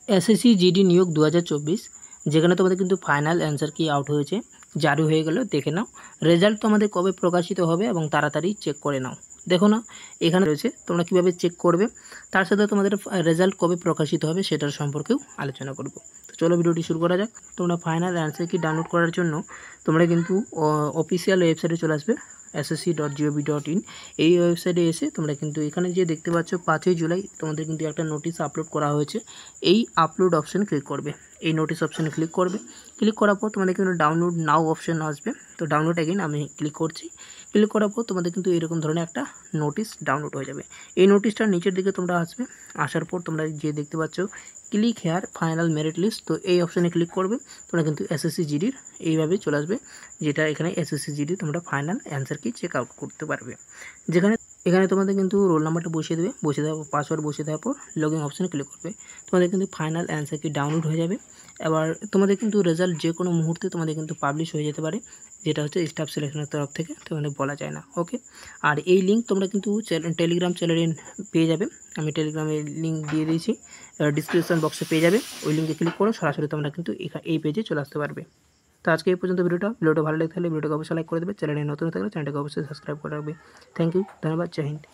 SSC GD নিয়োগ 2024, যেখানে তোমাদের কিন্তু ফাইনাল অ্যান্সার কি আউট হয়েছে, জারি হয়ে গেল। দেখে নাও রেজাল্ট তোমাদের কবে প্রকাশিত হবে এবং তাড়াতাড়ি চেক করে নাও। দেখো না এখানে রয়েছে তোমরা কিভাবে চেক করবে, তার সাথে তোমাদের রেজাল্ট কবে প্রকাশিত হবে সেটার সম্পর্কেও আলোচনা করব। তো চলো ভিডিওটি শুরু করা যাক। তোমরা ফাইনাল অ্যান্সার কি ডাউনলোড করার জন্য তোমরা কিন্তু অফিসিয়াল ওয়েবসাইটে চলে আসবে, ssc.gov.in। এই ওয়েবসাইটে এসে তোমরা কিন্তু এখানে যে দেখতে পাচ্ছ 5ই জুলাই তোমাদের কিন্তু একটা নোটিশ আপলোড করা হয়েছে। এই আপলোড অপশন ক্লিক করবে, এই নোটিশ অপশানে ক্লিক করবে। ক্লিক করার পর তোমাদের কিন্তু ডাউনলোড নাও অপশান আসবে। তো ডাউনলোড অ্যাগেন আমি ক্লিক করছি। ক্লিক করার পর তোমাদের কিন্তু এরকম ধরনের একটা নোটিশ ডাউনলোড হয়ে যাবে। এই নোটিশটার নিচের দিকে তোমরা আসবে, আসার পর তোমরা যে দেখতে পাচ্ছ click here final merit list, তো এই অপশানে ক্লিক করবে। তোমরা কিন্তু এসএসসি জিডির এইভাবে চলে আসবে, যেটা এখানে এসএসসি জিডি তোমরা ফাইনাল অ্যান্সার কি চেক আউট করতে পারবে। এখানে তোমাদের কিন্তু রোল নাম্বারটা বসিয়ে দেবে, বসিয়ে দেওয়ার পর পাসওয়ার্ড বসিয়ে দেওয়ার পর লগইন অপশানে ক্লিক করবে। তোমাদের কিন্তু ফাইনাল অ্যান্সার কি ডাউনলোড হয়ে যাবে। এবার তোমাদের কিন্তু রেজাল্ট যে কোনো মুহূর্তে তোমাদের কিন্তু পাবলিশ হয়ে যেতে পারে, যেটা হচ্ছে স্টাফ সিলেকশনের তরফ থেকে, তোমাদের বলা যায় না। ওকে, আর এই লিঙ্ক তোমরা কিন্তু টেলিগ্রাম চ্যানেলে পেয়ে যাবে। আমি টেলিগ্রামের লিঙ্ক দিয়ে দিয়েছি, ডিসক্রিপশন বক্সে পেয়ে যাবে। ওই লিঙ্কে ক্লিক করো, সরাসরি তোমরা কিন্তু এই পেজে চলে আসতে পারবে। তো আজকে এই পর্যন্ত ভিডিওটা ভালো লেগে থাকলে ভিডিওটাকে অবশ্যই লাইক করে দেবে। চ্যানেলে নতুন থাকলে চ্যানেলটাকে অবশ্যই সাবস্ক্রাইব করে রাখবে। থ্যাংক ইউ, ধন্যবাদ, জয় হিন্দ।